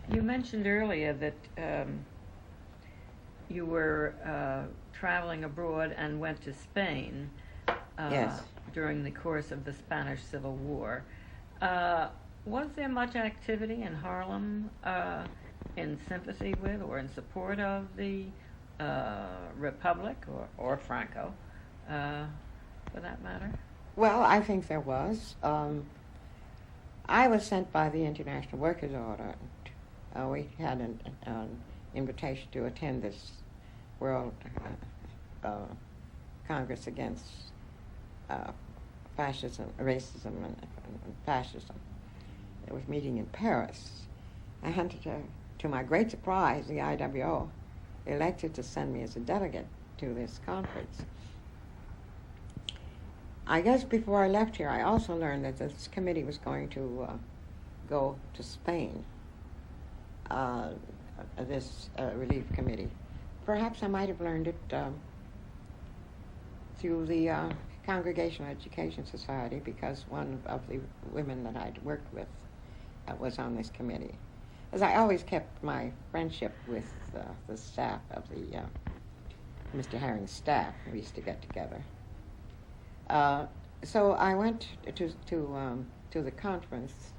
You mentioned earlier that you were traveling abroad and went to Spain Yes. during the course of the Spanish Civil War. Was there much activity in Harlem in sympathy with or in support of the Republic or Franco, for that matter? Well, I think there was. I was sent by the International Workers' Order. We had an invitation to attend this World Congress against fascism, racism, and fascism. It was meeting in Paris. And to my great surprise, the IWO elected to send me as a delegate to this conference. I guess before I left here, I also learned that this committee was going to go to Spain, this relief committee. Perhaps I might have learned it through the Congregational Education Society, because one of the women that I'd worked with was on this committee. As I always kept my friendship with the staff of the Mr. Herring's staff. We used to get together. So I went to the conference.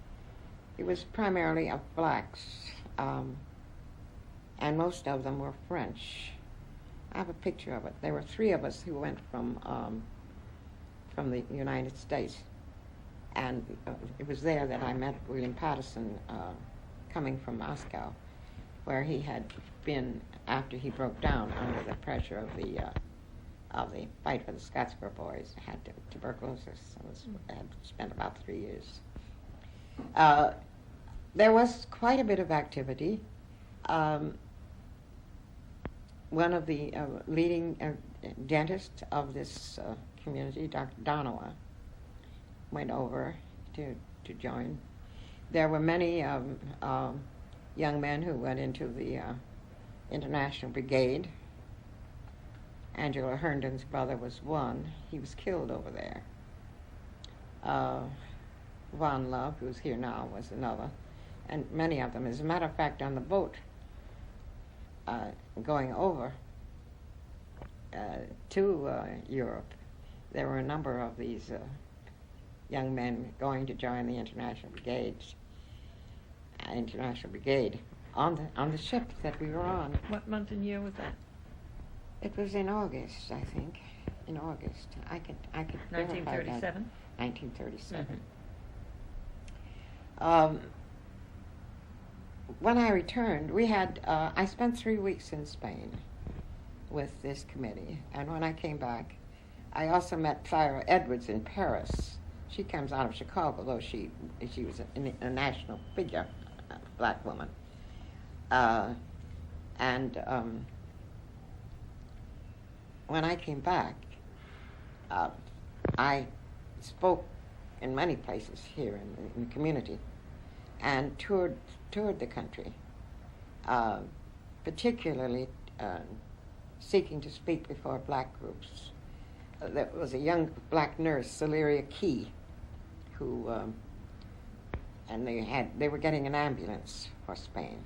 It was primarily of blacks, and most of them were French. I have a picture of it. There were three of us who went from the United States, and it was there that I met William Patterson, coming from Moscow, where he had been after he broke down under the pressure of the fight for the Scottsboro Boys. Had tuberculosis and had spent about 3 years. There was quite a bit of activity. One of the leading dentists of this community, Dr. Donowa, went over to join. There were many young men who went into the International Brigade. Angela Herndon's brother was one. He was killed over there. Von Love, who's here now, was another. And many of them. As a matter of fact, on the boat going over to Europe, there were a number of these young men going to join the International Brigade on the ship that we were on. What month and year was that? It was in August, I think. In August, I could 1937. 1937. Mm-hmm. When I returned, I spent 3 weeks in Spain with this committee, and when I came back, I also met Clara Edwards in Paris. She comes out of Chicago, though she was a national figure, a black woman. When I came back, I spoke in many places here in the community, and toured the country, particularly seeking to speak before black groups. There was a young black nurse, Celeria Key, who and they were getting an ambulance for Spain,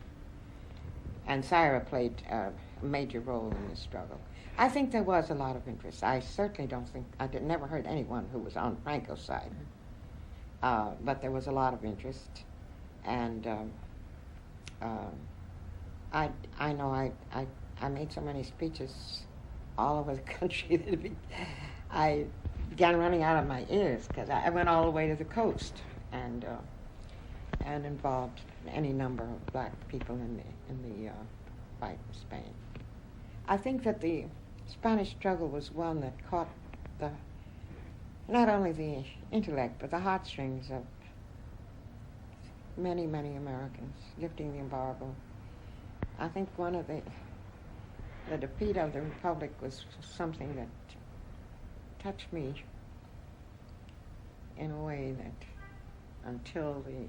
and Syra played a major role in this struggle. I think there was a lot of interest. I certainly don't think never heard anyone who was on Franco's side, but there was a lot of interest, and I know I made so many speeches all over the country that I began running out of my ears, because I went all the way to the coast and involved any number of black people in the fight for Spain. I think that the Spanish struggle was one that caught not only the intellect but the heartstrings of many, many Americans, lifting the embargo. I think one of the defeat of the Republic was something that touched me in a way that until the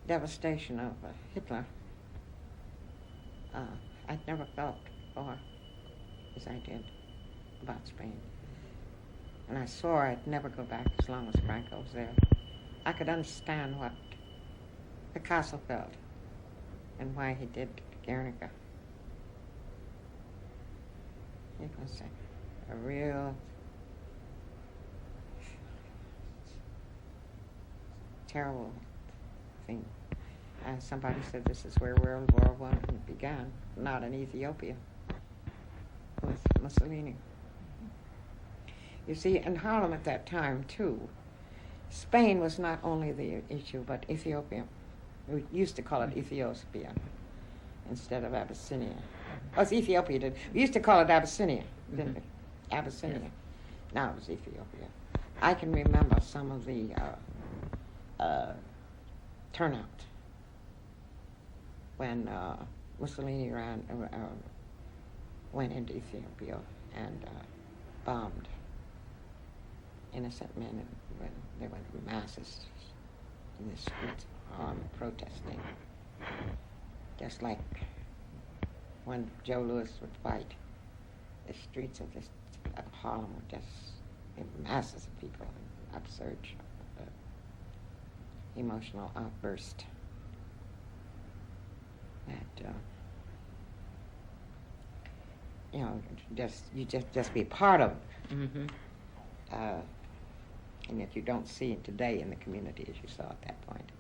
devastation of Hitler, I'd never felt before as I did about Spain. And I swore I'd never go back as long as Franco was there. I could understand what Picasso felt and why he did Guernica. It was a real terrible thing. Somebody said this is where World War I began, not in Ethiopia, with Mussolini. You see, in Harlem at that time, too, Spain was not only the issue, but Ethiopia. We used to call it Ethiopia instead of Abyssinia. Oh, it's Ethiopia. We used to call it Abyssinia, didn't we? Abyssinia. Yes. Now it was Ethiopia. I can remember some of the turnout when Mussolini went into Ethiopia and bombed innocent men, and when there were masses in the streets of Harlem protesting, just like when Joe Louis would fight. The streets of Harlem were just masses of people, absurd, emotional outburst that you just be part of it. Mm-hmm. And yet you don't see it today in the community as you saw at that point.